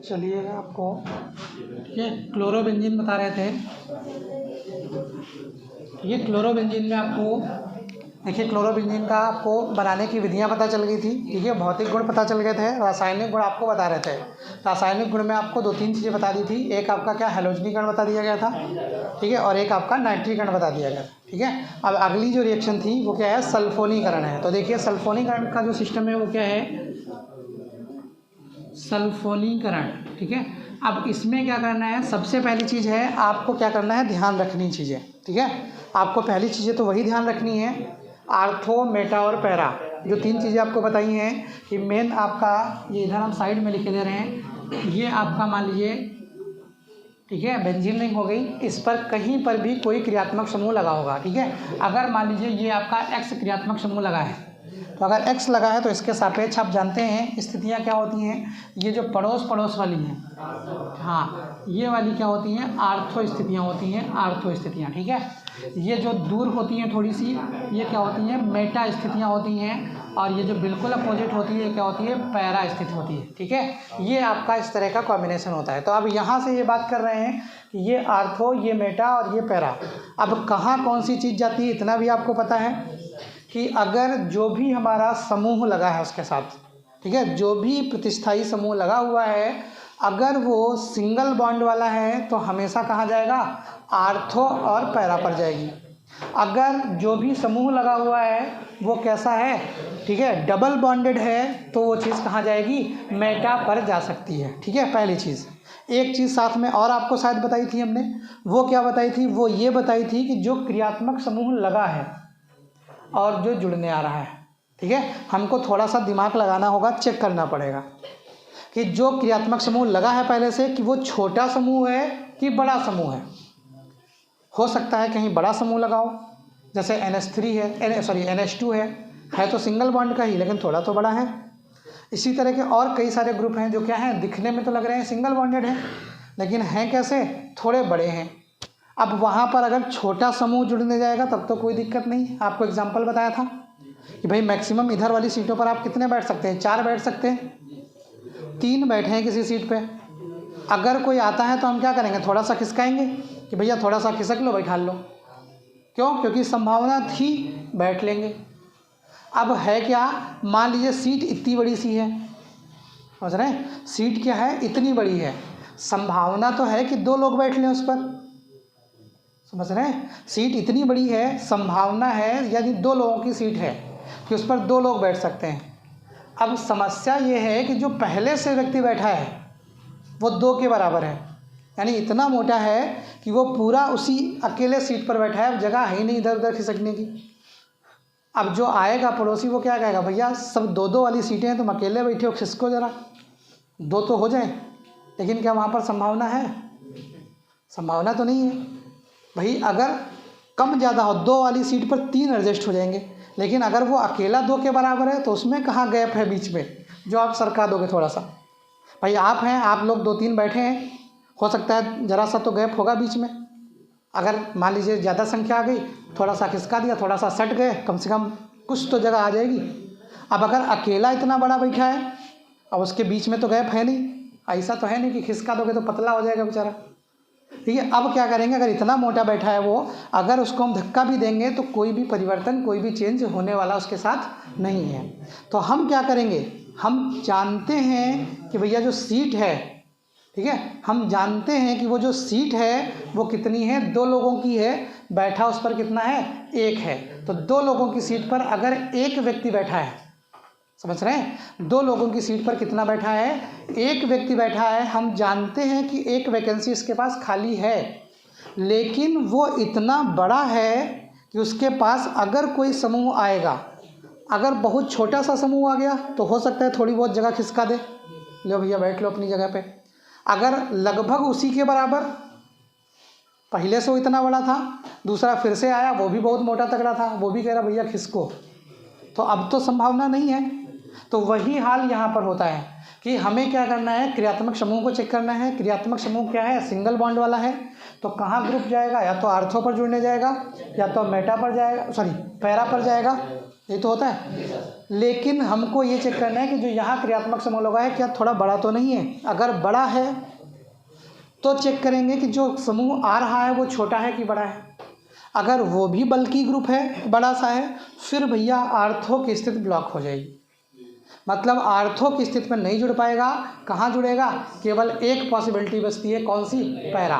चलिए आपको ये क्लोरोबेंजीन बता रहे थे। ये क्लोरोबेंजीन में आपको देखिए, क्लोरोबेंजीन का आपको बनाने की विधियां पता चल गई थी। ठीक है, भौतिक गुण पता चल गए थे, रासायनिक गुण आपको बता रहे थे। रासायनिक गुण में आपको 2-3 चीज़ें बता दी थी। एक आपका क्या हैलोजनीकरण बता दिया गया था, ठीक है, और एक आपका नाइट्रीकरण बता दिया गया था। ठीक है, अब अगली जो रिएक्शन थी वो क्या है, सल्फोनीकरण है। तो देखिए सल्फोनीकरण का जो सिस्टम है वो क्या है, सल्फोनीकरण। ठीक है, अब इसमें क्या करना है, सबसे पहली चीज़ है आपको क्या करना है, ध्यान रखनी चीज़ें। ठीक है, आपको पहली चीज़ें तो वही ध्यान रखनी है, आर्थो, मेटा और पैरा, जो 3 चीज़ें आपको बताई हैं कि मेन आपका ये इधर हम साइड में लिखे दे रहे हैं। ये आपका मान लीजिए, ठीक है, बेंजीन रिंग हो गई, इस पर कहीं पर भी कोई क्रियात्मक समूह लगा होगा। ठीक है, अगर मान लीजिए ये आपका एक्स क्रियात्मक समूह लगा है, तो अगर x लगा है तो इसके सापेक्ष आप जानते हैं स्थितियाँ क्या होती हैं, ये जो पड़ोस पड़ोस वाली हैं, हाँ, ये वाली क्या होती हैं, आर्थो स्थितियाँ होती हैं, आर्थो स्थितियाँ। ठीक है, ये जो दूर होती हैं थोड़ी सी, ये क्या होती हैं, मेटा स्थितियाँ होती हैं, और ये जो बिल्कुल अपोजिट होती है, ये क्या होती है, पैरा स्थिति होती है। ठीक है, ये आपका इस तरह का कॉम्बिनेशन होता है। तो अब यहाँ से ये बात कर रहे हैं कि ये आर्थो, ये मेटा और ये पैरा। अब कहाँ कौन सी चीज़ जाती है, इतना भी आपको पता है कि अगर जो भी हमारा समूह लगा है उसके साथ, ठीक है, जो भी प्रतिस्थाई समूह लगा हुआ है, अगर वो सिंगल बॉन्ड वाला है तो हमेशा कहाँ जाएगा, आर्थो और पैरा पर जाएगी। अगर जो भी समूह लगा हुआ है वो कैसा है, ठीक है, डबल बॉन्डेड है, तो वो चीज़ कहाँ जाएगी, मेटा पर जा सकती है। ठीक है, पहली चीज़। एक चीज़ साथ में और आपको शायद बताई थी हमने, वो क्या बताई थी, वो ये बताई थी कि जो क्रियात्मक समूह लगा है और जो जुड़ने आ रहा है, ठीक है, हमको थोड़ा सा दिमाग लगाना होगा, चेक करना पड़ेगा कि जो क्रियात्मक समूह लगा है पहले से, कि वो छोटा समूह है कि बड़ा समूह है। हो सकता है कहीं बड़ा समूह लगाओ, जैसे NH3 है, NH2 है तो सिंगल बॉन्ड का ही, लेकिन थोड़ा तो बड़ा है। इसी तरह के और कई सारे ग्रुप हैं जो क्या हैं, दिखने में तो लग रहे हैं सिंगल बॉन्डेड हैं, लेकिन हैं कैसे, थोड़े बड़े हैं। अब वहाँ पर अगर छोटा समूह जुड़ने जाएगा तब तो कोई दिक्कत नहीं। आपको एग्जांपल बताया था कि भाई मैक्सिमम इधर वाली सीटों पर आप कितने बैठ सकते हैं, 4 बैठ सकते हैं, 3 बैठे हैं किसी सीट पे। अगर कोई आता है तो हम क्या करेंगे, थोड़ा सा खिसकाएंगे कि भैया थोड़ा सा खिसक लो, बैठा लो। क्यों, क्योंकि संभावना थी, बैठ लेंगे। अब है क्या, मान लीजिए सीट इतनी बड़ी सी है, समझ रहे हैं, सीट क्या है, इतनी बड़ी है, संभावना तो है कि 2 लोग बैठ लें उस पर, समझ रहे हैं, सीट इतनी बड़ी है, संभावना है, यानी 2 लोगों की सीट है कि उस पर 2 लोग बैठ सकते हैं। अब समस्या ये है कि जो पहले से व्यक्ति बैठा है वो 2 के बराबर है, यानी इतना मोटा है कि वो पूरा उसी अकेले सीट पर बैठा है, अब जगह है ही नहीं इधर उधर खिसकने की। अब जो आएगा पड़ोसी वो क्या कहेगा, भैया सब 2-2 वाली सीटें हैं, तुम अकेले बैठे हो, खिसको जरा, 2 तो हो जाए। लेकिन क्या वहाँ पर संभावना है, संभावना तो नहीं है भाई। अगर कम ज़्यादा हो, 2 वाली सीट पर 3 एडजस्ट हो जाएंगे, लेकिन अगर वो अकेला 2 के बराबर है तो उसमें कहाँ गैप है बीच में, जो आप सरका दोगे थोड़ा सा। भाई आप हैं, आप लोग 2-3 बैठे हैं, हो सकता है ज़रा सा तो गैप होगा बीच में। अगर मान लीजिए ज़्यादा संख्या आ गई, थोड़ा सा खिसका दिया, थोड़ा सा सट गए, कम से कम कुछ तो जगह आ जाएगी। अब अगर अकेला इतना बड़ा बैठा है और उसके बीच में तो गैप है नहीं, ऐसा तो है नहीं कि खिसका दोगे तो पतला हो जाएगा बेचारा। ठीक है, अब क्या करेंगे, अगर इतना मोटा बैठा है वो, अगर उसको हम धक्का भी देंगे तो कोई भी परिवर्तन, कोई भी चेंज होने वाला उसके साथ नहीं है। तो हम क्या करेंगे, हम जानते हैं कि भैया जो सीट है, ठीक है, हम जानते हैं कि वो जो सीट है वो कितनी है, 2 लोगों की है, बैठा उस पर कितना है, 1 है। तो 2 लोगों की सीट पर अगर 1 व्यक्ति बैठा है, समझ रहे हैं, 2 लोगों की सीट पर कितना बैठा है, 1 व्यक्ति बैठा है। हम जानते हैं कि 1 वैकेंसी इसके पास खाली है, लेकिन वो इतना बड़ा है कि उसके पास अगर कोई समूह आएगा, अगर बहुत छोटा सा समूह आ गया तो हो सकता है थोड़ी बहुत जगह खिसका दे, लो भैया बैठ लो अपनी जगह पे। अगर लगभग उसी के बराबर, पहले से वो इतना बड़ा था, दूसरा फिर से आया, वो भी बहुत मोटा तगड़ा था, वो भी कह रहा भैया खिसको, तो अब तो संभावना नहीं है। तो वही हाल यहाँ पर होता है कि हमें क्या करना है, क्रियात्मक समूह को चेक करना है। क्रियात्मक समूह क्या है, सिंगल बॉन्ड वाला है, तो कहाँ ग्रुप जाएगा, या तो आर्थो पर जुड़ने जाएगा, या तो मेटा पर जाएगा, पैरा पर जाएगा, ये तो होता है। लेकिन हमको ये चेक करना है कि जो यहाँ क्रियात्मक समूह लगा है क्या थोड़ा बड़ा तो नहीं है। अगर बड़ा है तो चेक करेंगे कि जो समूह आ रहा है वो छोटा है कि बड़ा है। अगर वो भी बल्कि ग्रुप है, बड़ा सा है, फिर भैया आर्थो की स्थिति ब्लॉक हो जाएगी। मतलब आर्थो की स्थिति में नहीं जुड़ पाएगा। कहाँ जुड़ेगा? केवल एक पॉसिबिलिटी बचती है, कौन सी? पैरा।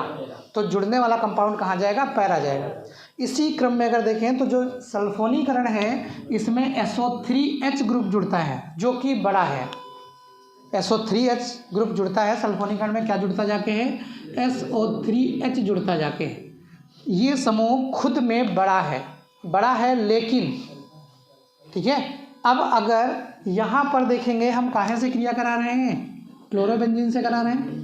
तो जुड़ने वाला कंपाउंड कहाँ जाएगा? पैरा जाएगा। इसी क्रम में अगर देखें तो जो सल्फोनीकरण है इसमें SO3H ग्रुप जुड़ता है जो कि बड़ा है। SO3H ग्रुप जुड़ता है सल्फोनीकरण में। क्या जुड़ता जाके है? SO3H जुड़ता जाके है। ये समूह खुद में बड़ा है लेकिन, ठीक है। अब अगर यहाँ पर देखेंगे हम कहाँ से क्रिया करा रहे हैं? क्लोरोबेंजीन से करा रहे हैं।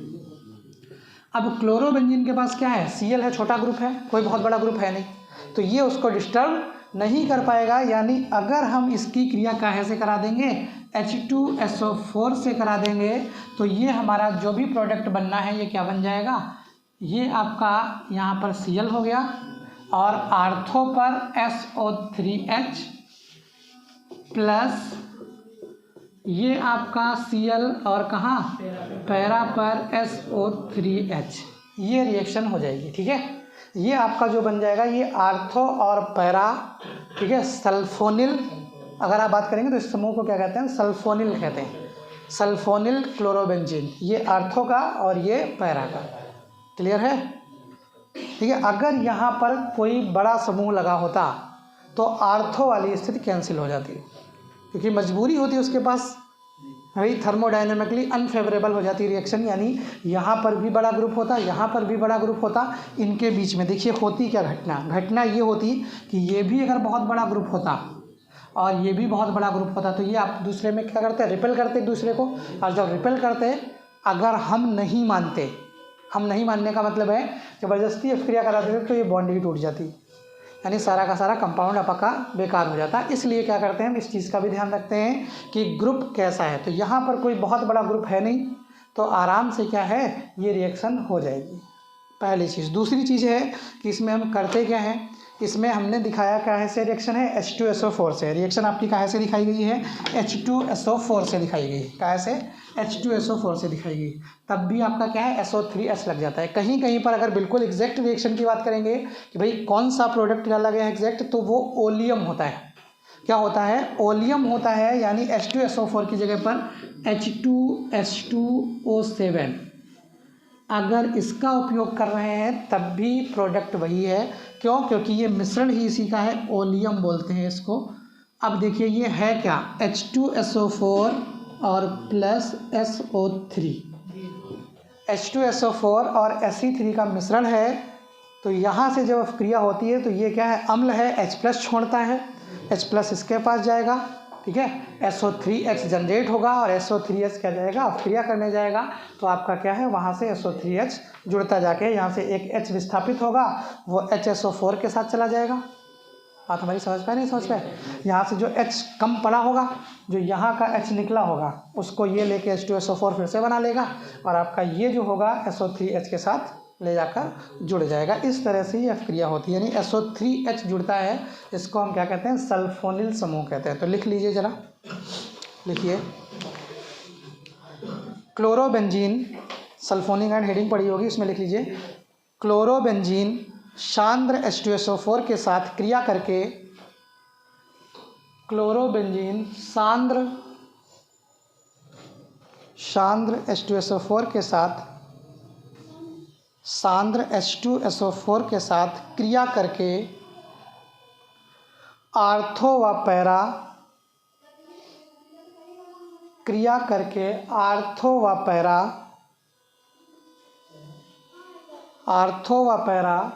अब क्लोरोबेंजीन के पास क्या है? Cl है, छोटा ग्रुप है, कोई बहुत बड़ा ग्रुप है नहीं, तो ये उसको डिस्टर्ब नहीं कर पाएगा। यानी अगर हम इसकी क्रिया काहे से करा देंगे? H2SO4 से करा देंगे तो ये हमारा जो भी प्रोडक्ट बनना है ये क्या बन जाएगा? ये आपका यहाँ पर Cl हो गया और आर्थो पर SO3H प्लस ये आपका Cl और कहाँ? पैरा पर SO3H। ये रिएक्शन हो जाएगी, ठीक है। ये आपका जो बन जाएगा ये आर्थो और पैरा, ठीक है, सल्फोनिल। अगर आप बात करेंगे तो इस समूह को क्या कहते हैं? सल्फोनिल कहते हैं। सल्फोनिल क्लोरोबेंजीन, ये आर्थो का और ये पैरा का। क्लियर है? ठीक है। अगर यहाँ पर कोई बड़ा समूह लगा होता तो आर्थो वाली स्थिति कैंसिल हो जाती है, क्योंकि मजबूरी होती है उसके पास, भाई थर्मोडायनेमिकली अनफेवरेबल हो जाती रिएक्शन। यानी यहाँ पर भी बड़ा ग्रुप होता, यहाँ पर भी बड़ा ग्रुप होता, इनके बीच में देखिए होती क्या घटना ये होती कि ये भी अगर बहुत बड़ा ग्रुप होता और ये भी बहुत बड़ा ग्रुप होता तो ये आप दूसरे में क्या करते? रिपेल करते एक दूसरे को। और जब रिपेल करते, अगर हम नहीं मानने का मतलब है ज़बरदस्ती अफ्क्रिया करा देते तो ये बॉन्ड ही टूट जाती, यानी सारा का सारा कंपाउंड आपका बेकार हो जाता है। इसलिए क्या करते हैं हम इस चीज़ का भी ध्यान रखते हैं कि ग्रुप कैसा है। तो यहाँ पर कोई बहुत बड़ा ग्रुप है नहीं तो आराम से क्या है ये रिएक्शन हो जाएगी, पहली चीज़। दूसरी चीज़ है कि इसमें हम करते क्या हैं, इसमें हमने दिखाया क्या से रिएक्शन है? H2SO4 से। रिएक्शन आपकी कहाँ से दिखाई गई है? H2SO4 से दिखाई गई। कहाँ से? H2SO4 से दिखाई गई। तब भी आपका क्या है? SO3H लग जाता है। कहीं कहीं पर अगर बिल्कुल एग्जैक्ट रिएक्शन की बात करेंगे कि भाई कौन सा प्रोडक्ट डाला गया है एग्जैक्ट, तो वो ओलियम होता है। क्या होता है? ओलियम होता है। यानी H2SO4 की जगह पर H2H2O7 अगर इसका उपयोग कर रहे हैं तब भी प्रोडक्ट वही है। क्यों? क्योंकि ये मिश्रण ही इसी का है, ओलियम बोलते हैं इसको। अब देखिए ये है क्या? H2SO4 और प्लस SO3, H2SO4 और Fe3 का मिश्रण है। तो यहाँ से जब अभिक्रिया होती है तो ये क्या है? अम्ल है, H+ छोड़ता है, H+ इसके पास जाएगा, ठीक है। SO3H जनरेट होगा और SO3H क्या जाएगा? अभिक्रिया करने जाएगा। तो आपका क्या है? वहाँ से SO3H जुड़ता जाके यहाँ से एक H विस्थापित होगा, वो HSO4 के साथ चला जाएगा। बात हमारी समझ पाए? नहीं समझ पाए? यहाँ से जो H कम पड़ा होगा, जो यहाँ का H निकला होगा, उसको ये लेके H2SO4 फिर से बना लेगा और आपका ये जो होगा SO3H के साथ ले जाकर जुड़ जाएगा। इस तरह से ये अभिक्रिया होती है। यानी SO3H जुड़ता है, इसको हम क्या कहते हैं? सल्फोनिल समूह कहते हैं। तो लिख लीजिए जरा, लिखिए क्लोरोबेंजीन, सल्फोनिक एंड हेडिंग पड़ी होगी, उसमें लिख लीजिए क्लोरोबेंजीन सांद्र H2SO4 के साथ क्रिया करके, क्लोरोबेंजीन सांद्र H2SO4 के साथ, सांद्र H2SO4 के साथ क्रिया करके आर्थो व पैरा, क्रिया करके आर्थो व पैरा, आर्थो व पैरा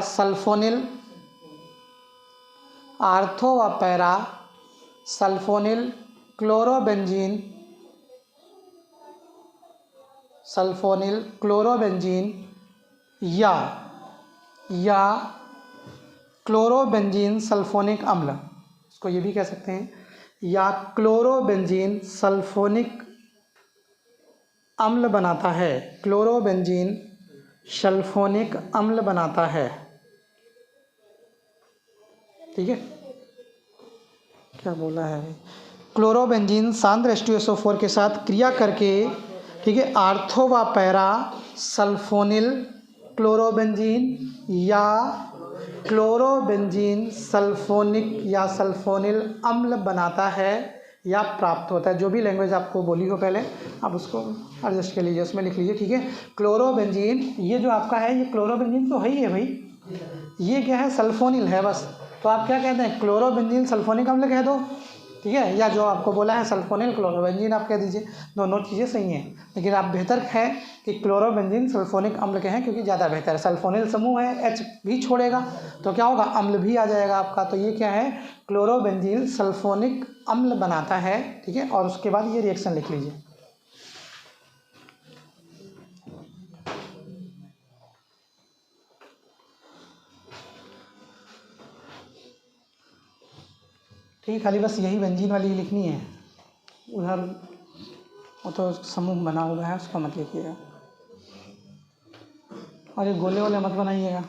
सल्फोनिल, आर्थो व para sulphonyl chlorobenzene, sulphonyl chlorobenzene या क्लोरोबेंजीन सल्फोनिक अम्ल, इसको ये भी कह सकते हैं, या क्लोरोबेंजीन सल्फोनिक अम्ल बनाता है, क्लोरोबेंजीन सल्फोनिक अम्ल बनाता है। ठीक है, क्या बोला है, क्लोरोबेंजीन सांद्र H2SO4 के साथ क्रिया करके, ठीक है, आर्थो व पैरा सल्फोनिल क्लोरोबेंजीन या क्लोरोबेंजीन सल्फोनिक या सल्फोनिल अम्ल बनाता है या प्राप्त होता है। जो भी लैंग्वेज आपको बोली हो पहले आप उसको एडजस्ट कर लीजिए, उसमें लिख लीजिए, ठीक है। क्लोरोबेंजीन ये जो आपका है ये क्लोरोबेंजीन तो है ही है भाई, ये क्या है, सल्फोनिल है बस। तो आप क्या कहते हैं, क्लोरोबेंजीन सल्फोनिक अम्ल कह दो, ठीक है, या जो आपको बोला है सल्फोनिल क्लोरोबेंजीन आप कह दीजिए, दोनों चीज़ें सही हैं। लेकिन आप बेहतर है कि क्लोरोबेंजीन सल्फोनिक अम्ल कहें, क्योंकि ज़्यादा बेहतर है। सल्फोनिल समूह है, H भी छोड़ेगा तो क्या होगा, अम्ल भी आ जाएगा आपका। तो ये क्या है, क्लोरोबेंजीन सल्फोनिक अम्ल बनाता है, ठीक है। और उसके बाद ये रिएक्शन लिख लीजिए। ठीक है, खाली बस यही बेंजीन वाली लिखनी है, उधर वो तो समूह बना हुआ है उसको मत लिखिएगा। और ये गोले वाले मत बनाइएगा,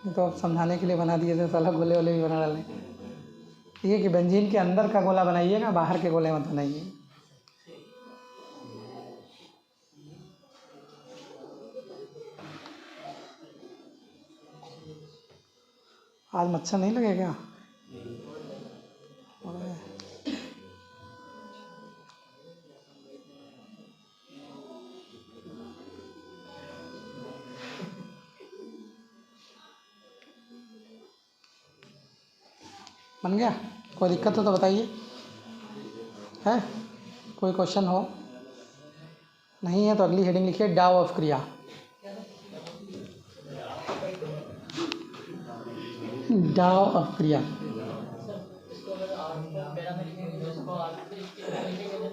ये तो आप समझाने के लिए बना दिए थे, साला गोले वाले भी बना डालें। ये कि बेंजीन के अंदर का गोला बनाइएगा, बाहर के गोले मत बनाइए। आज मच्छर नहीं लगेगा? बन गया? कोई दिक्कत हो तो बताइए, है कोई क्वेश्चन हो? नहीं है तो अगली हेडिंग लिखिए, डाव ऑफ क्रिया। डाव ऑफ क्रिया,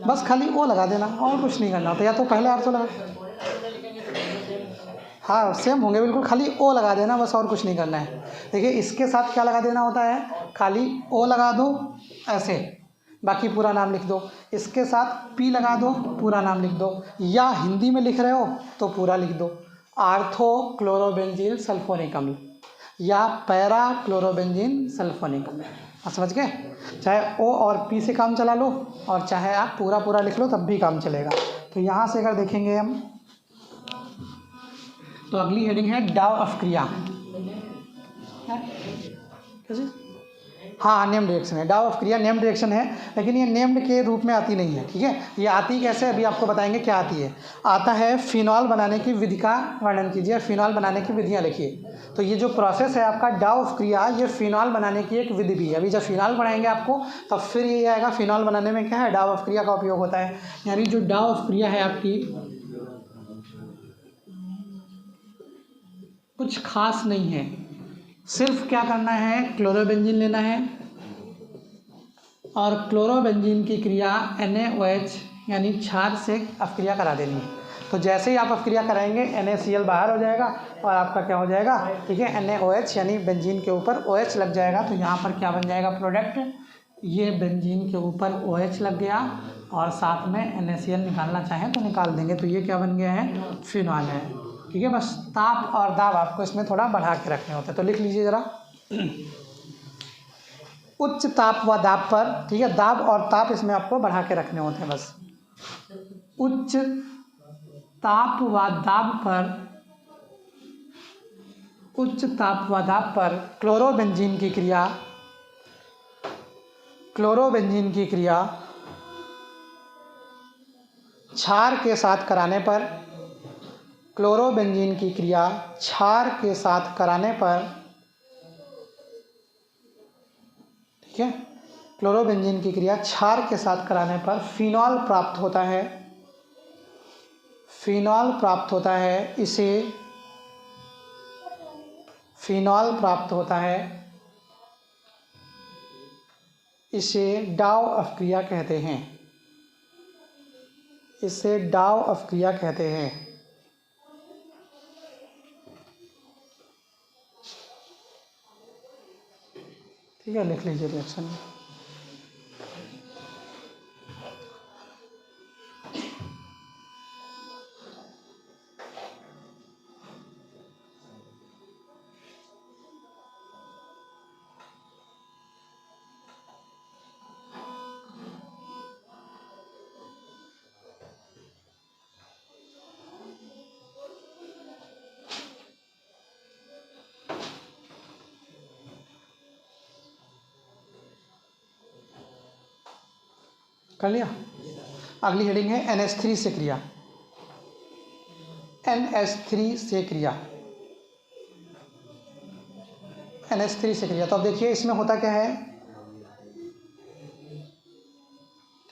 बस खाली ओ लगा देना और कुछ नहीं करना होता, या तो पहले आर्थो लगा, हाँ सेम होंगे बिल्कुल, खाली ओ लगा देना बस, और कुछ नहीं करना है। देखिए इसके साथ क्या लगा देना होता है, खाली ओ लगा दो ऐसे, बाकी पूरा नाम लिख दो। इसके साथ पी लगा दो, पूरा नाम लिख दो, या हिंदी में लिख रहे हो तो पूरा लिख दो, आर्थो क्लोरोबेंजीन सल्फोनिक अम्ल या पैरा क्लोरोबेंजीन सल्फोनिक अम्ल। आप समझ गए? चाहे ओ और पी से काम चला लो, और चाहे आप पूरा पूरा लिख लो तब भी काम चलेगा। तो यहाँ से अगर देखेंगे हम तो अगली हेडिंग है डाव ऑफ क्रिया, कैसे? हाँ नेम्ड रिएक्शन है, डाव ऑफ क्रिया नेम्ड रिएक्शन है, लेकिन ये नेम्ड के रूप में आती नहीं है, ठीक है। ये आती कैसे, अभी आपको बताएंगे क्या आती है। आता है फिनॉल बनाने की विधि का वर्णन कीजिए, फिनॉल बनाने की विधियाँ लिखिए। तो ये जो प्रोसेस है आपका डाव ऑफ क्रिया, ये फिनॉल बनाने की एक विधि भी है। अभी जब फिनॉल बनाएंगे आपको तब फिर ये आएगा फिनॉल बनाने में क्या है, डाव ऑफ क्रिया का उपयोग होता है। यानी जो डाव ऑफ क्रिया है आपकी कुछ खास नहीं है, सिर्फ क्या करना है, क्लोरोबेंजीन लेना है और क्लोरोबेंजीन की क्रिया NaOH यानी क्षार से अपक्रिया करा देनी है। तो जैसे ही आप अपक्रिया कराएंगे NaCl बाहर हो जाएगा और आपका क्या हो जाएगा, ठीक है, NaOH यानी बेंजीन के ऊपर OH लग जाएगा। तो यहाँ पर क्या बन जाएगा प्रोडक्ट, ये बेंजीन के ऊपर OH लग गया और साथ में NaCl निकालना चाहें तो निकाल देंगे। तो ये क्या बन गया है, फिनॉल है, ठीक है। बस ताप और दाब आपको इसमें थोड़ा बढ़ा के रखने होते हैं, तो लिख लीजिए ज़रा। उच्च ताप व दाब पर, ठीक है, दाब और ताप इसमें आपको बढ़ा के रखने होते हैं बस। उच्च ताप व दाब पर, उच्च ताप व दाब पर क्लोरोबेंजीन की क्रिया, क्लोरोबेंजीन की क्रिया क्षार के साथ कराने पर, क्लोरोबेंजीन की क्रिया क्षार के साथ कराने पर, ठीक है, क्लोरोबेंजीन की क्रिया क्षार के साथ कराने पर फिनॉल प्राप्त होता है, फिनॉल प्राप्त होता है। इसे फिनॉल प्राप्त होता है, इसे डाव ऑफ क्रिया कहते हैं, इसे डाव ऑफ क्रिया कहते हैं। ठीक है, लिख लीजिए रिएक्शन में। कर लिया। अगली हेडिंग है NH3 से क्रिया। NH3 से क्रिया, NH3 से क्रिया। तो अब देखिए इसमें होता क्या है,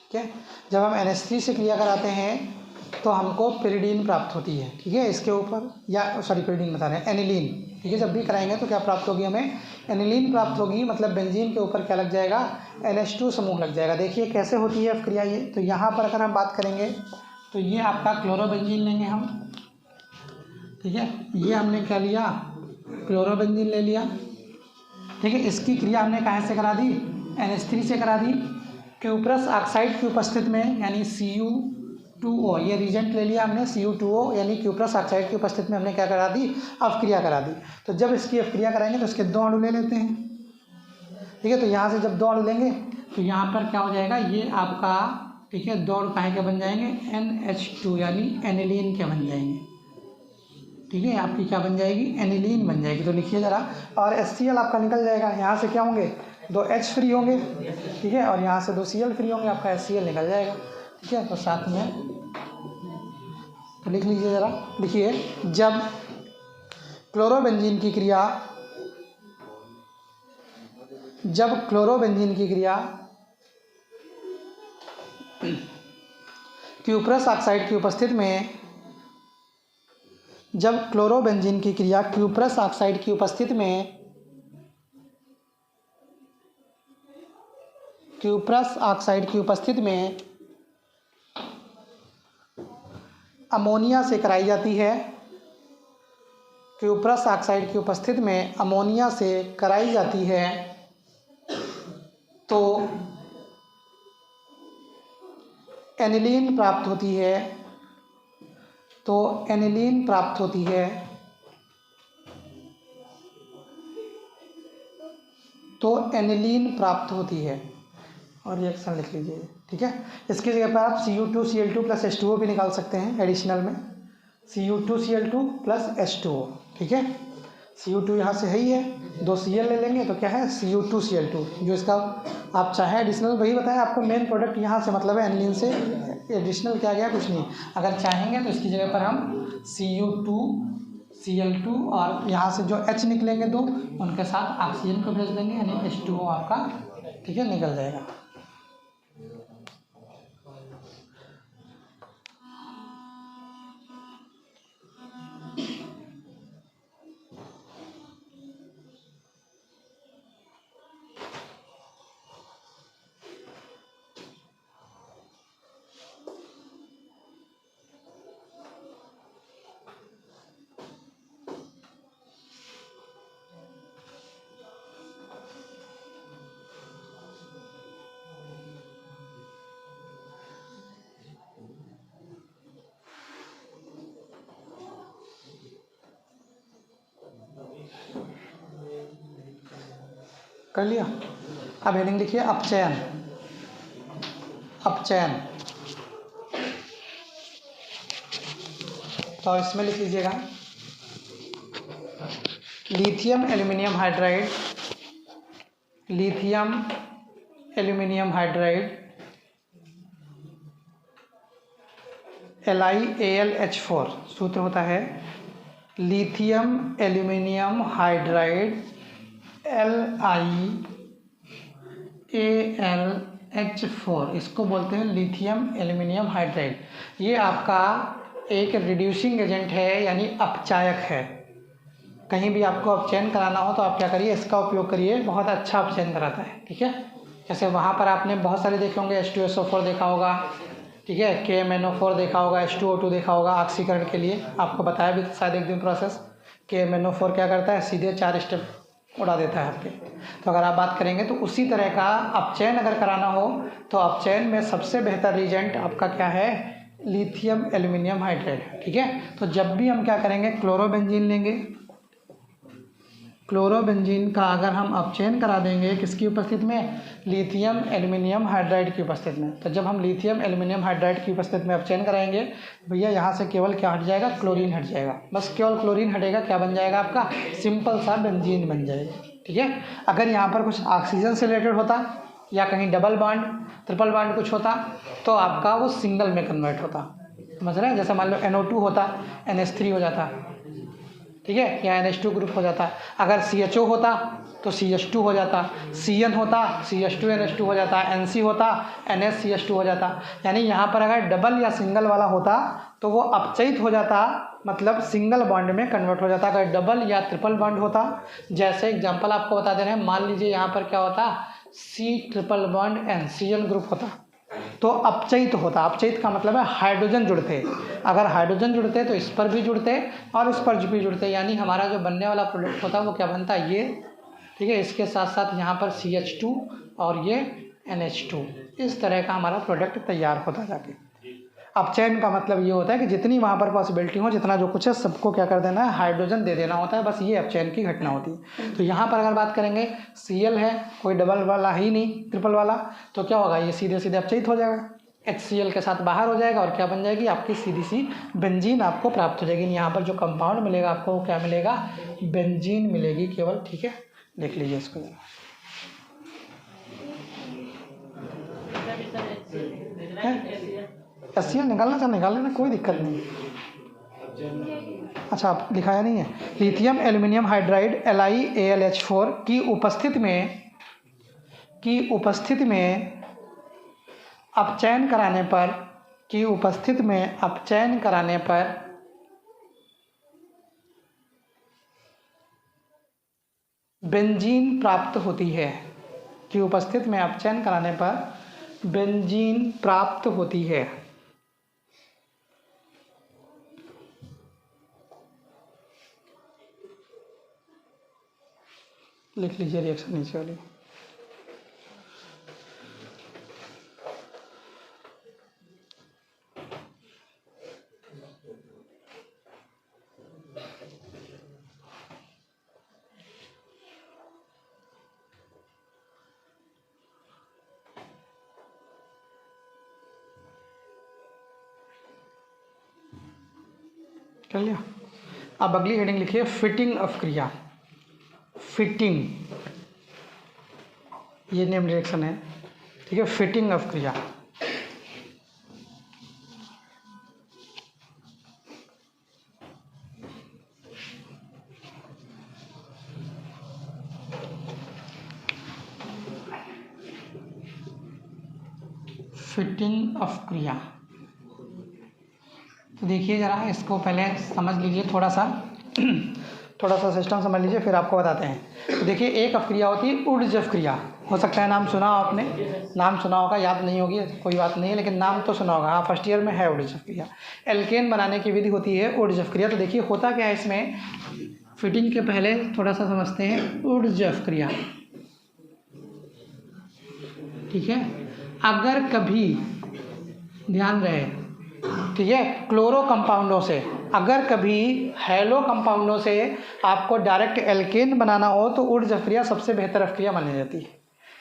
ठीक है, जब हम NH3 से क्रिया कराते हैं तो हमको पिरिडीन प्राप्त होती है, ठीक है। इसके ऊपर या सॉरी पिरिडीन बता रहे हैं, एनिलीन, ठीक है। जब भी कराएंगे तो क्या प्राप्त होगी, हमें एनिलीन प्राप्त होगी, मतलब बेंजीन के ऊपर क्या लग जाएगा, NH2 समूह लग जाएगा। देखिए कैसे होती है क्रिया ये। तो यहाँ पर अगर हम बात करेंगे तो ये आपका क्लोरोबेंजीन लेंगे हम, ठीक है। ये हमने क्या लिया, क्लोरोबेंजीन ले लिया, ठीक है। इसकी क्रिया हमने कहाँ से करा दी, NH3 से करा दी। क्यूप्रस ऑक्साइड की उपस्थिति में यानी Cu2O, ये रीजेंट ले लिया हमने, Cu2O यानी क्यूप्रस ऑक्साइड की उपस्थिति में हमने क्या करा दी, अपक्रिया करा दी। तो जब इसकी अपक्रिया कराएंगे तो इसके 2 अणु ले लेते हैं, ठीक है। तो यहाँ से जब 2 अणु लेंगे तो यहाँ पर क्या हो जाएगा, ये आपका, ठीक है, 2 अणु काहे के बन जाएंगे, NH2 यानी एनिलीन के बन जाएंगे, ठीक है। आपकी क्या बन जाएगी, एनिलीन बन जाएगी। तो लिखिए ज़रा, और HCl आपका निकल जाएगा, यहाँ से क्या होंगे, 2 H फ्री होंगे, ठीक है, और यहाँ से 2 Cl फ्री होंगे, आपका HCl निकल जाएगा, ठीक है। तो साथ में तो लिख लीजिए ज़रा, लिखिए, जब क्लोरोबेंजीन की क्रिया, जब क्लोरोबेंजीन की क्रिया क्यूप्रस ऑक्साइड की उपस्थिति में, जब क्लोरोबेंजीन की क्रिया क्यूप्रस ऑक्साइड की उपस्थिति में, क्यूप्रस ऑक्साइड की उपस्थिति में अमोनिया से कराई जाती है, क्यूप्रस ऑक्साइड की उपस्थिति में अमोनिया से कराई जाती है, तो एनिलीन प्राप्त होती है, तो एनिलीन प्राप्त होती है, तो एनिलीन प्राप्त होती है। और रिएक्शन लिख लीजिए, ठीक है। इसकी जगह पर आप Cu2Cl2 प्लस H2O भी निकाल सकते हैं एडिशनल में, Cu2Cl2 प्लस H2O, ठीक है। Cu2 यहाँ से है ही है, 2 Cl ले लेंगे तो क्या है, Cu2Cl2, जो इसका आप चाहे एडिशनल, वही बताया आपको, मेन प्रोडक्ट यहाँ से मतलब है एनिलीन से, एडिशनल क्या गया, कुछ नहीं। अगर चाहेंगे तो इसकी जगह पर हम Cu2Cl2 और यहाँ से जो H निकलेंगे 2, उनके साथ ऑक्सीजन को भेज देंगे, यानी H2O आपका, ठीक है, निकल जाएगा। कर लिया। अब हेडिंग लिखिए, अपचयन, अपचयन। तो इसमें लिख लीजिएगा, lithium aluminium hydride, lithium aluminium hydride LiAlH4, सूत्र होता है लिथियम एल्यूमिनियम हाइड्राइड LiAlH4, इसको बोलते हैं लिथियम एल्यूमिनियम हाइड्राइड। ये आपका एक रिड्यूसिंग एजेंट है, यानी अपचायक है। कहीं भी आपको अपचयन कराना हो तो आप क्या करिए, इसका उपयोग करिए, बहुत अच्छा अपचयन कराता है, ठीक है। जैसे वहाँ पर आपने बहुत सारे देखे होंगे, H2SO4 देखा होगा, ठीक है, KMNO4 देखा होगा, H2O2 देखा होगा ऑक्सीकरण के लिए, आपको बताया भी शायद एक दिन प्रोसेस। KMNO4 क्या करता है, सीधे 4 स्टेप उड़ा देता है आपके। तो अगर आप बात करेंगे तो उसी तरह का अपचयन अगर कराना हो तो अपचयन में सबसे बेहतर रीजेंट आपका क्या है, लिथियम एल्यूमिनियम हाइड्राइड, ठीक है। तो जब भी हम क्या करेंगे, क्लोरोबेंजीन लेंगे, क्लोरोबेंजीन का अगर हम अपचयन करा देंगे किसकी उपस्थिति में, लिथियम एल्यूमिनियम हाइड्राइड की उपस्थिति में। तो जब हम लिथियम एल्यूमिनियम हाइड्राइड की उपस्थिति में अपचयन कराएंगे भैया, यहाँ से केवल क्या हट जाएगा, क्लोरीन हट जाएगा, बस केवल क्लोरीन हटेगा, क्या बन जाएगा आपका, सिंपल सा बेंजीन बन जाएगा, ठीक है। अगर यहाँ पर कुछ ऑक्सीजन से रिलेटेड होता या कहीं डबल बॉन्ड ट्रिपल बॉन्ड कुछ होता तो आपका वो सिंगल में कन्वर्ट होता। समझ रहे हैं? जैसे मान लो NO2 होता NH3 हो जाता, ठीक है, या NH2 ग्रुप हो जाता। अगर CHO होता तो CH2 हो जाता, CN होता CH2NH2 हो जाता, NC होता NH-CH2 हो जाता। यानी यहाँ पर अगर डबल या सिंगल वाला होता तो वो अपचयित हो जाता, मतलब सिंगल बॉन्ड में कन्वर्ट हो जाता। अगर डबल या ट्रिपल बॉन्ड होता, जैसे एग्जांपल आपको बता दे रहे हैं, मान लीजिए यहाँ पर क्या होता, C triple bond N CN group होता तो अपचयित होता। अपचयित का मतलब है हाइड्रोजन जुड़ते। अगर हाइड्रोजन जुड़ते तो इस पर भी जुड़ते और इस पर भी जुड़ते, यानी हमारा जो बनने वाला प्रोडक्ट होता वो क्या बनता, ये, ठीक है। इसके साथ साथ यहाँ पर CH2 और ये NH2, इस तरह का हमारा प्रोडक्ट तैयार होता जाके। अपचयन का मतलब ये होता है कि जितनी वहाँ पर पॉसिबिलिटी हो, जितना जो कुछ है सबको क्या कर देना है, हाइड्रोजन दे देना होता है, बस ये अपचयन की घटना होती है। तो यहाँ पर अगर बात करेंगे Cl है, कोई डबल वाला ही नहीं, ट्रिपल वाला, तो क्या होगा, ये सीधे सीधे अपचयित हो जाएगा, HCl के साथ बाहर हो जाएगा और क्या बन जाएगी, आपकी सीधी सी बेंजीन आपको प्राप्त हो जाएगी। यहाँ पर जो कंपाउंड मिलेगा आपको वो क्या मिलेगा, बेंजीन मिलेगी केवल, ठीक है। देख लीजिए इसको जरा, HCl निकालना चाहे निकाल लेना, कोई दिक्कत नहीं। अच्छा, आप दिखाया नहीं है। लिथियम एल्यूमिनियम हाइड्राइड LiAlH4 की उपस्थिति में अपचयन कराने पर बेंजीन प्राप्त होती है, कि उपस्थिति में अपचयन कराने पर बेंजीन प्राप्त होती है। लिख लीजिए रिएक्शन नीचे वाली। कर लिया? अब अगली हेडिंग लिखिए फिटिंग ऑफ क्रिया। फिटिंग, ये नेम रिएक्शन है, ठीक है। फिटिंग ऑफ क्रिया, फिटिंग ऑफ क्रिया। तो देखिए ज़रा, इसको पहले समझ लीजिए, थोड़ा सा सिस्टम समझ लीजिए, फिर आपको बताते हैं। तो देखिए, एक अवक्रिया होती है ऊर्जा क्रिया। हो सकता है नाम सुना हो आपने, नाम सुना होगा, याद नहीं होगी कोई बात नहीं है, लेकिन नाम तो सुना होगा। हाँ, फर्स्ट ईयर में है ऊर्जा क्रिया। एल्केन बनाने की विधि होती है ऊर्जा क्रिया। तो देखिए होता क्या है इसमें, फिटिंग के पहले थोड़ा सा समझते हैं ऊर्जा क्रिया, ठीक है। अगर कभी, ध्यान रहे, ठीक है, क्लोरो कंपाउंडों से, अगर कभी हैलो कंपाउंडों से आपको डायरेक्ट एल्केन बनाना हो तो ऊर्जा क्रिया सबसे बेहतर अवक्रिया मानी जाती है,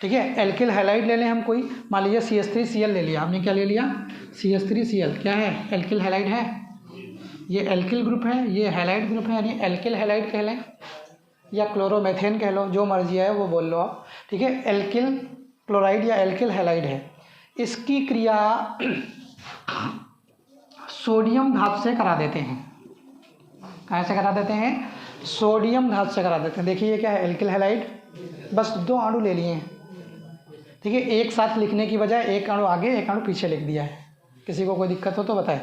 ठीक है। एल्किल हैलाइड ले लें हम कोई, मान लीजिए CH3Cl ले लिया हमने। क्या ले लिया, CH3Cl, क्या है, एल्किल हैलाइड है। ये एल्किल ग्रुप है, ये हैलाइड ग्रुप है, यानी एल्किल हैलाइड कह लें या क्लोरोमेथेन कह लो, जो मर्जी है वो बोल लो आप, ठीक है। एल्किल क्लोराइड या एल्किल हैलाइड है। इसकी क्रिया सोडियम धातु से करा देते हैं। कहाँ से करा देते हैं, सोडियम धातु से करा देते हैं। देखिए ये क्या है, एल्किल हैलाइड, बस 2 अणु ले लिए हैं, ठीक है। एक साथ लिखने की बजाय एक अणु आगे एक अणु पीछे लिख दिया है। किसी को कोई दिक्कत हो तो बताएं,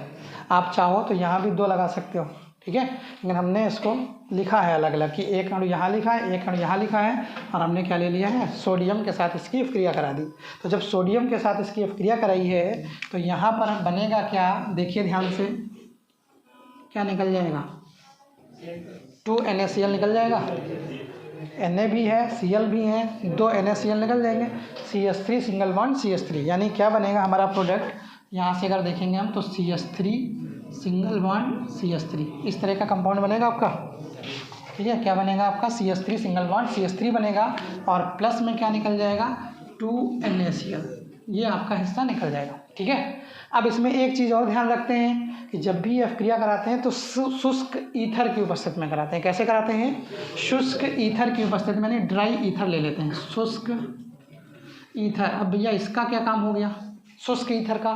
आप चाहो तो यहाँ भी 2 लगा सकते हो, ठीक है। लेकिन हमने इसको लिखा है अलग अलग, कि एक अणु यहाँ लिखा है, एक अणु यहाँ लिखा है, और हमने क्या ले लिया है, सोडियम के साथ इसकी अपक्रिया करा दी। तो जब सोडियम के साथ इसकी अपक्रिया कराई है तो यहाँ पर बनेगा क्या, देखिए ध्यान से, क्या निकल जाएगा, 2 NaCl निकल जाएगा। Na भी है, Cl भी है, 2 NaCl निकल जाएंगे, CH3 सिंगल बॉन्ड CH3, यानी क्या बनेगा हमारा प्रोडक्ट, यहाँ से अगर देखेंगे हम तो CH3 सिंगल बॉन्ड CH3, इस तरह का कंपाउंड बनेगा आपका, ठीक है। क्या बनेगा आपका, CH3 सिंगल बॉन्ड CH3 बनेगा, और प्लस में क्या निकल जाएगा, 2 NaCl, ये आपका हिस्सा निकल जाएगा, ठीक है। अब इसमें एक चीज़ और ध्यान रखते हैं कि जब भी अपक्रिया कराते हैं तो शुष्क ईथर की उपस्थिति में कराते हैं। कैसे कराते हैं, शुष्क ईथर की उपस्थिति में, ड्राई ईथर ले लेते हैं, शुष्क ईथर। अब भैया इसका क्या काम हो गया, शुष्क ईथर का।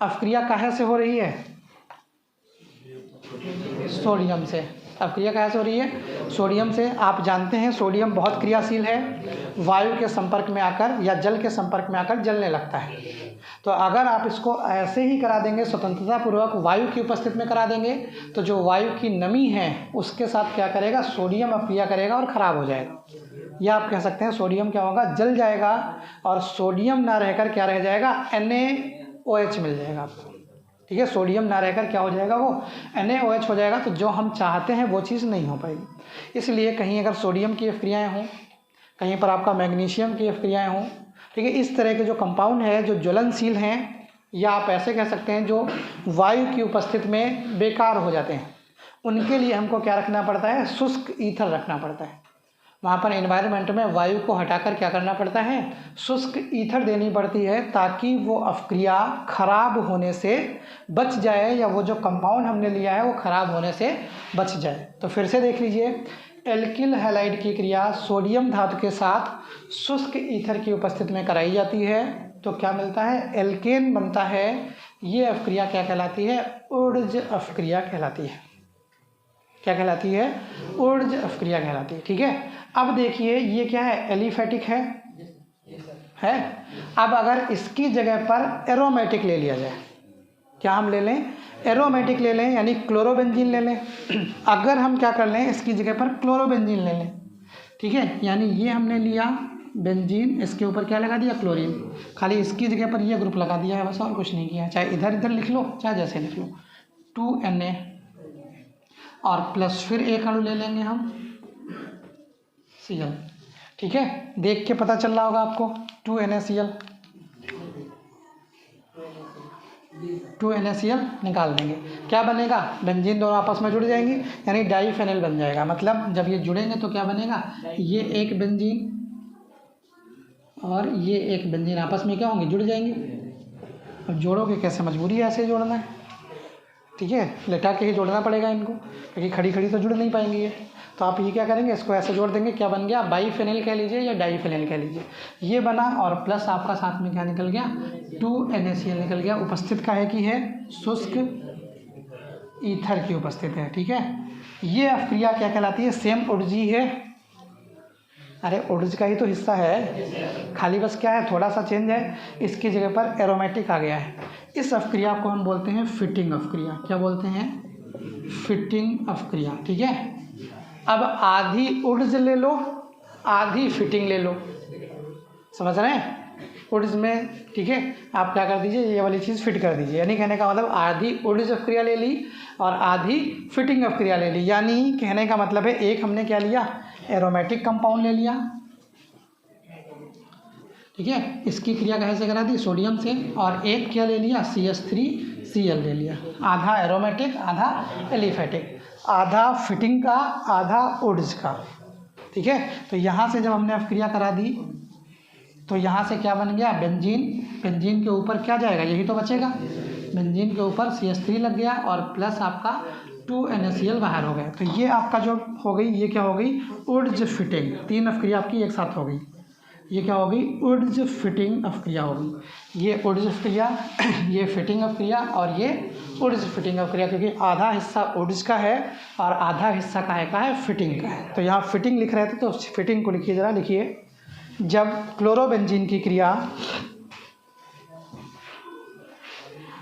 अपक्रिया काहे से हो रही है, सोडियम से। अपक्रिया काहे से हो रही है, सोडियम से। आप जानते हैं सोडियम बहुत क्रियाशील है, वायु के संपर्क में आकर या जल के संपर्क में आकर जलने लगता है। तो अगर आप इसको ऐसे ही करा देंगे, स्वतंत्रता पूर्वक वायु की उपस्थिति में करा देंगे, तो जो वायु की नमी है उसके साथ क्या करेगा, सोडियम अपक्रिया करेगा और ख़राब हो जाएगा। या आप कह सकते हैं सोडियम क्या होगा, जल जाएगा, और सोडियम ना रहकर क्या रह जाएगा, NaOH मिल जाएगा आपको। ठीक है, सोडियम ना रहकर क्या हो जाएगा, वो NaOH हो जाएगा। तो जो हम चाहते हैं वो चीज़ नहीं हो पाएगी। इसलिए कहीं अगर सोडियम की अपक्रियाएँ हों, कहीं पर आपका मैग्नीशियम की अपक्रियाएँ हों, ठीक है, इस तरह के जो कंपाउंड है जो ज्वलनशील हैं, या आप ऐसे कह सकते हैं जो वायु की उपस्थिति में बेकार हो जाते हैं, उनके लिए हमको क्या रखना पड़ता है, शुष्क ईथर रखना पड़ता है। वहाँ पर एनवायरनमेंट में वायु को हटाकर क्या करना पड़ता है, शुष्क ईथर देनी पड़ती है, ताकि वो अपक्रिया खराब होने से बच जाए, या वो जो कंपाउंड हमने लिया है वो खराब होने से बच जाए। तो फिर से देख लीजिए, एल्किल हैलाइड की क्रिया सोडियम धातु के साथ शुष्क ईथर की उपस्थिति में कराई जाती है, तो क्या मिलता है, एल्केन बनता है। ये अपक्रिया क्या कहलाती है, ऊर्ज अपक्रिया कहलाती है। क्या कहलाती है, ऊर्ज अपक्रिया कहलाती है। ठीक है, अब देखिए ये क्या है, एलिफेटिक है। अब अगर इसकी जगह पर एरोमेटिक ले लिया जाए, क्या हम ले लें, एरोमेटिक ले लें, यानी क्लोरोबेंजीन ले लें। अगर हम क्या कर लें, इसकी जगह पर क्लोरोबेंजीन ले लें, ठीक है, यानी ये हमने लिया बेंजीन, इसके ऊपर क्या लगा दिया, क्लोरीन, खाली इसकी जगह पर ये ग्रुप लगा दिया है, बस और कुछ नहीं किया। चाहे इधर इधर लिख लो, चाहे जैसे लिख लो, 2Na और प्लस फिर एक अणु ले लेंगे हम Cl। ठीक है, देख के पता चल रहा होगा आपको, 2NaCl, 2NaCl निकाल देंगे, क्या बनेगा, बेंजीन दोनों आपस में जुड़ जाएंगी, यानी डाईफेनिल बन जाएगा। मतलब जब ये जुड़ेंगे तो क्या बनेगा, ये एक बेंजीन और ये एक बेंजीन आपस में क्या होंगे, जुड़ जाएंगे। अब जोड़ोगे कैसे, मजबूरी है ऐसे जोड़ना है, ठीक है, लेटा के ही जोड़ना पड़ेगा इनको, क्योंकि खड़ी खड़ी तो जुड़ नहीं पाएंगी ये। तो आप ये क्या करेंगे, इसको ऐसे जोड़ देंगे, क्या बन गया, बाईफेनिल कह लीजिए या डाईफेनिल कह लीजिए, ये बना, और प्लस आपका साथ में क्या निकल गया, 2NaCl निकल गया। उपस्थित काहे की है, शुष्क ईथर की उपस्थित है। ठीक है, ये अपक्रिया क्या कहलाती है, सेम ऊर्जी है। अरे ऊर्ज का ही तो हिस्सा है, खाली बस क्या है, थोड़ा सा चेंज है, इसकी जगह पर एरोमेटिक आ गया है। इस अपक्रिया को हम बोलते हैं फिटिंग अपक्रिया। क्या बोलते हैं, फिटिंग अपक्रिया। ठीक है, अब आधी ऊर्ज ले लो, आधी फिटिंग ले लो, समझ रहे हैं, ऊर्ज में, ठीक है, आप क्या कर दीजिए, ये वाली चीज़ फिट कर दीजिए, यानी कहने का मतलब आधी ऊर्ज अपक्रिया ले ली और आधी फिटिंग अपक्रिया ले ली। यानी कहने का मतलब है, एक हमने क्या लिया, एरोमेटिक कंपाउंड ले लिया, ठीक है, इसकी क्रिया कैसे करा दी, सोडियम से, और एक क्या ले लिया, CH3Cl ले लिया। आधा एरोमेटिक, आधा एलिफेटिक, आधा फिटिंग का, आधा ऊर्ज का। ठीक है, तो यहाँ से जब हमने अपक्रिया करा दी, तो यहाँ से क्या बन गया, बेंजीन। बेंजीन के ऊपर क्या जाएगा, यही तो बचेगा, बेंजीन के ऊपर CH3 लग गया, और प्लस आपका 2NaCl बाहर हो गया। तो ये आपका जो हो गई, ये क्या हो गई, ऊर्ज फिटिंग। तीन अपक्रिया आपकी एक साथ हो गई, ये क्या हो गई, ऊर्ज फिटिंग अपक्रिया हो गई। ये ऊर्ज अपक्रिया, ये फिटिंग अपक्रिया, और ये ऊर्ज फिटिंग अपक्रिया, क्योंकि आधा हिस्सा ऊर्ज का है और आधा हिस्सा का है फिटिंग का है। तो यहाँ फिटिंग लिख रहे थे, तो फिटिंग को लिखिए ज़रा, लिखिए, जब क्लोरोबेंजीन की क्रिया,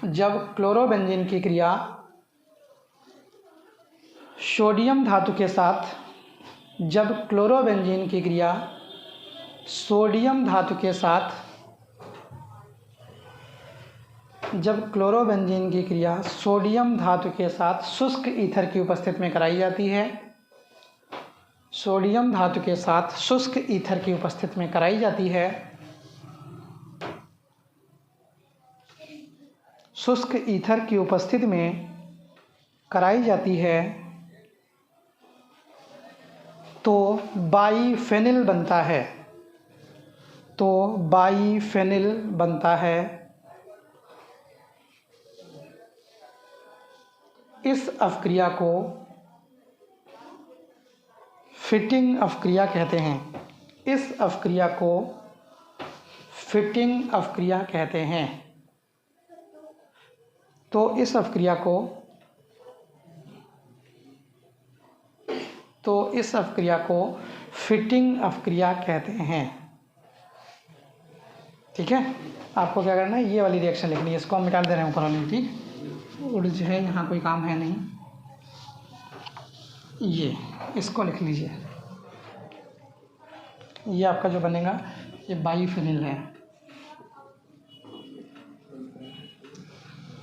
जब क्लोरोबेंजीन की क्रिया सोडियम धातु के साथ, जब क्लोरोबेंजीन की क्रिया सोडियम धातु के साथ, जब क्लोरोबेंजीन की क्रिया सोडियम धातु के साथ शुष्क ईथर की उपस्थिति में कराई जाती है, सोडियम धातु के साथ शुष्क ईथर की उपस्थिति में कराई जाती है, शुष्क ईथर की उपस्थिति में कराई जाती है, तो बाईफेनिल बनता है, तो बाईफेनिल बनता है। इस अपक्रिया को फिटिंग अपक्रिया कहते हैं। इस अपक्रिया को फिटिंग अपक्रिया कहते हैं। तो इस अपक्रिया को फिटिंग अपक्रिया कहते हैं। ठीक है, आपको क्या करना है, ये वाली रिएक्शन लिखनी है, इसको हम मिटा दे रहे हैं ऊपर वाली। ठीक, और जो है यहाँ कोई काम है नहीं, ये इसको लिख लीजिए। ये आपका जो बनेगा ये बाइफिनिल है,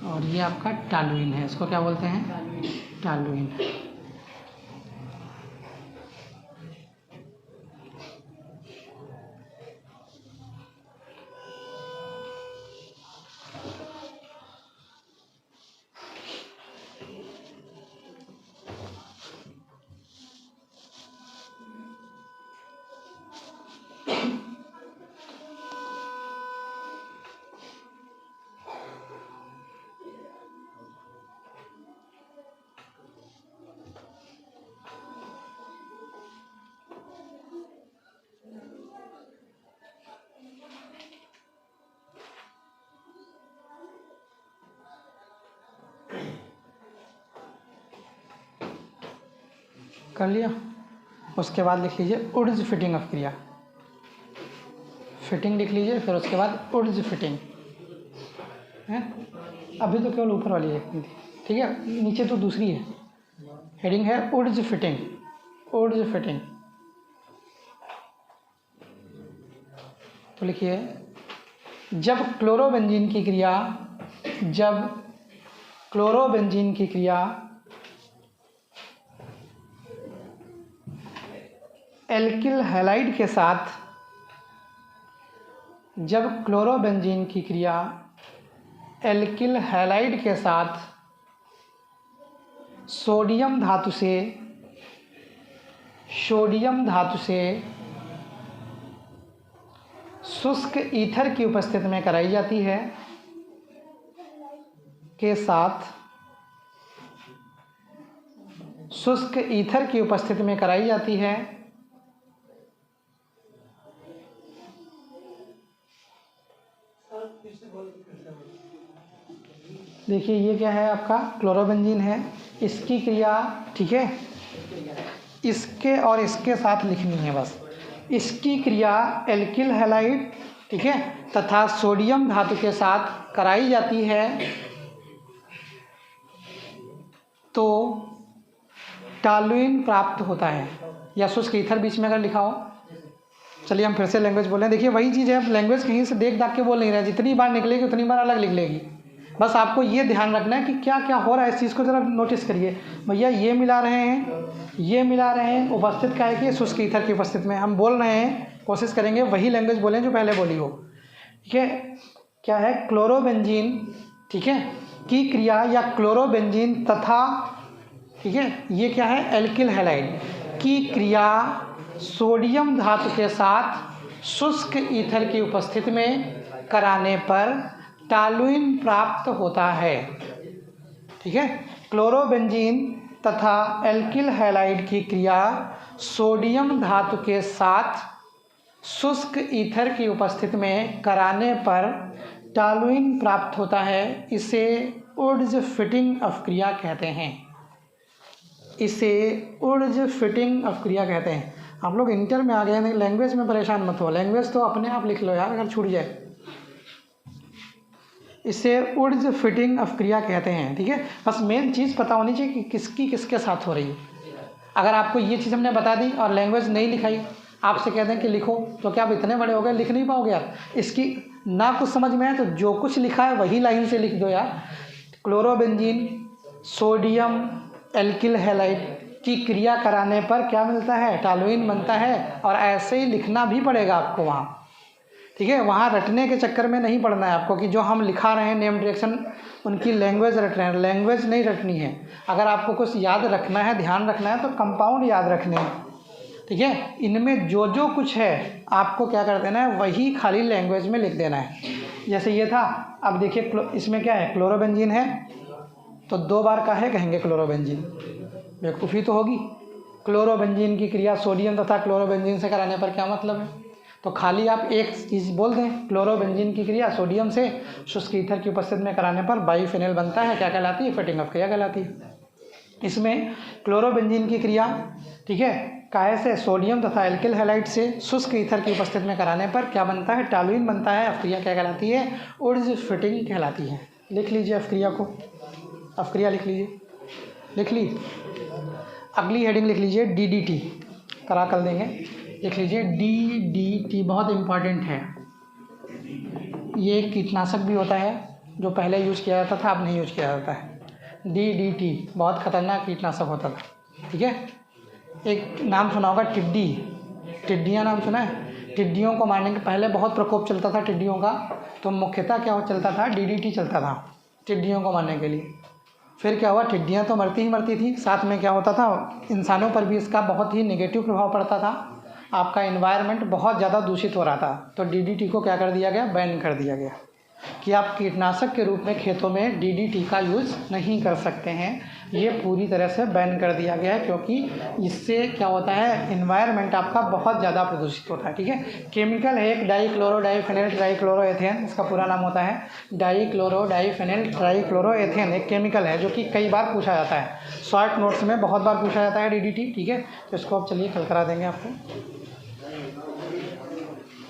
और ये आपका टॉलुइन है। इसको क्या बोलते हैं, टॉलुइन। कर लिया। उसके बाद लिख लीजिए उड्ज फिटिंग अपक्रिया, फिटिंग लिख लीजिए, फिर उसके बाद उड्ज फिटिंग है। अभी तो केवल ऊपर वाली लिखनी थी, ठीक है, नीचे तो दूसरी है, हेडिंग है उड्ज फिटिंग, उड्ज फिटिंग। तो लिखिए, जब क्लोरोबेंजीन की क्रिया एल्किल हैलाइड के साथ, जब क्लोरोबेंजीन की क्रिया एल्किल हैलाइड के साथ सोडियम धातु से शुष्क ईथर की उपस्थिति में कराई जाती है, के साथ शुष्क ईथर की उपस्थिति में कराई जाती है, देखिए ये क्या है, आपका क्लोरोबेंजीन है, इसकी क्रिया, ठीक है, इसके और इसके साथ लिखनी है बस। इसकी क्रिया एल्किल हैलाइड, ठीक है, तथा सोडियम धातु के साथ कराई जाती है, तो टॉलुइन प्राप्त होता है, या शुष्क ईथर बीच में अगर लिखा हो। चलिए हम फिर से लैंग्वेज बोलें, देखिए वही चीज़ है, लैंग्वेज कहीं से देख दाख के बोल नहीं रहे, जितनी बार निकलेगी उतनी बार अलग लिख लेगी। बस आपको ये ध्यान रखना है कि क्या क्या हो रहा है, इस चीज़ को ज़रा नोटिस करिए। भैया ये मिला रहे हैं, उपस्थित का है कि शुष्क ईथर की उपस्थिति में हम बोल रहे हैं, कोशिश करेंगे वही लैंग्वेज बोलें जो पहले बोली हो। ठीक है, क्या है, क्लोरोबेंजीन, ठीक है, की क्रिया, या क्लोरोबेंजीन तथा, ठीक है, ये क्या है, एल्किल हैलाइड की क्रिया सोडियम धातु के साथ शुष्क ईथर की उपस्थिति में कराने पर टॉलुइन प्राप्त होता है। ठीक है, क्लोरोबेंजीन तथा एल्किल हैलाइड की क्रिया सोडियम धातु के साथ शुष्क ईथर की उपस्थिति में कराने पर टॉलुइन प्राप्त होता है। इसे उड्ज फिटिंग अपक्रिया कहते हैं, इसे उड्ज फिटिंग अपक्रिया कहते हैं। आप लोग इंटर में आ गए, नहीं लैंग्वेज में परेशान मत हो, लैंग्वेज तो अपने आप लिख लो यार, अगर छूट जाए। इसे उड्ज फिटिंग अपक्रिया कहते हैं। ठीक है, बस मेन चीज़ पता होनी चाहिए कि किसकी किसके साथ हो रही है। अगर आपको ये चीज़ हमने बता दी और लैंग्वेज नहीं लिखाई, आपसे कह दें कि लिखो, तो क्या आप इतने बड़े हो गए, लिख नहीं पाओगे यार। इसकी ना कुछ समझ में आए तो जो कुछ लिखा है वही लाइन से लिख दो यार। क्लोरोबेंजीन सोडियम एल्किल हैलाइड की क्रिया कराने पर क्या मिलता है, टॉलुइन बनता है, और ऐसे ही लिखना भी पड़ेगा आपको वहाँ। ठीक है, वहाँ रटने के चक्कर में नहीं पढ़ना है आपको कि जो हम लिखा रहे हैं नेम डायरेक्शन उनकी लैंग्वेज रट रहे हैं, लैंग्वेज नहीं रटनी है। अगर आपको कुछ याद रखना है, ध्यान रखना है, तो कंपाउंड याद रखने हैं। ठीक है, इनमें जो जो कुछ है आपको क्या कर देना है, वही खाली लैंग्वेज में लिख देना है। जैसे ये था, अब देखिए इसमें क्या है, क्लोरोबेंजीन है, तो 2 बार का है कहेंगे क्लोरोबेंजीन, बेवकूफ़ी तो होगी। क्लोरोबेंजीन की क्रिया सोडियम तथा क्लोरोबेंजीन से कराने पर क्या मतलब है, तो खाली आप एक चीज़ बोल दें, क्लोरोबेंजीन की क्रिया सोडियम से शुष्क ईथर की उपस्थिति में कराने पर बाइफेनॉल बनता है, क्या कहलाती है? फेटिंग ऑफ क्रिया कहलाती है। इसमें क्लोरोबेंजीन की क्रिया, ठीक है, काहे से? सोडियम तथा एल्किल हैलाइड से शुष्क ईथर की उपस्थिति में कराने पर क्या बनता है? टॉलुइन बनता है। अफक्रिया क्या कहलाती है? उर्ज फिटिंग कहलाती है। लिख लीजिए अफक्रिया को, अफक्रिया लिख लीजिए, लिख ली। अगली हेडिंग लिख लीजिए DDT, करा कर देंगे। लिख लीजिए DDT, बहुत इम्पॉर्टेंट है। ये एक कीटनाशक भी होता है जो पहले यूज़ किया जाता था, अब नहीं यूज़ किया जाता है। DDT बहुत खतरनाक कीटनाशक होता था, ठीक है। एक नाम सुना होगा टिड्डी, टिड्डियाँ नाम सुना है? टिड्डियों को मारने के पहले बहुत प्रकोप चलता था टिड्डियों का, तो मुख्यतः क्या चलता था? DDT चलता था टिड्डियों को मारने के लिए। फिर क्या हुआ? टिड्डियाँ तो मरती ही मरती थी, साथ में क्या होता था? इंसानों पर भी इसका बहुत ही नेगेटिव प्रभाव पड़ता था। आपका इन्वायरमेंट बहुत ज़्यादा दूषित हो रहा था, तो DDT को क्या कर दिया गया? बैन कर दिया गया कि आप कीटनाशक के रूप में खेतों में DDT का यूज़ नहीं कर सकते हैं। ये पूरी तरह से बैन कर दिया गया है, क्योंकि इससे क्या होता है? इन्वायरमेंट आपका बहुत ज़्यादा प्रदूषित होता है, ठीक है। केमिकल है एक डाइक्लोरोडाइफेनॉल ट्राइक्लोरोएथेन, इसका पूरा नाम होता है डाइक्लोरोडाइफेनॉल ट्राइक्लोरोएथेन। एक केमिकल है जो कि कई बार पूछा जाता है, शॉर्ट नोट्स में बहुत बार पूछा जाता है DDT, ठीक है। तो इसको अब चलिए कल करा देंगे आपको।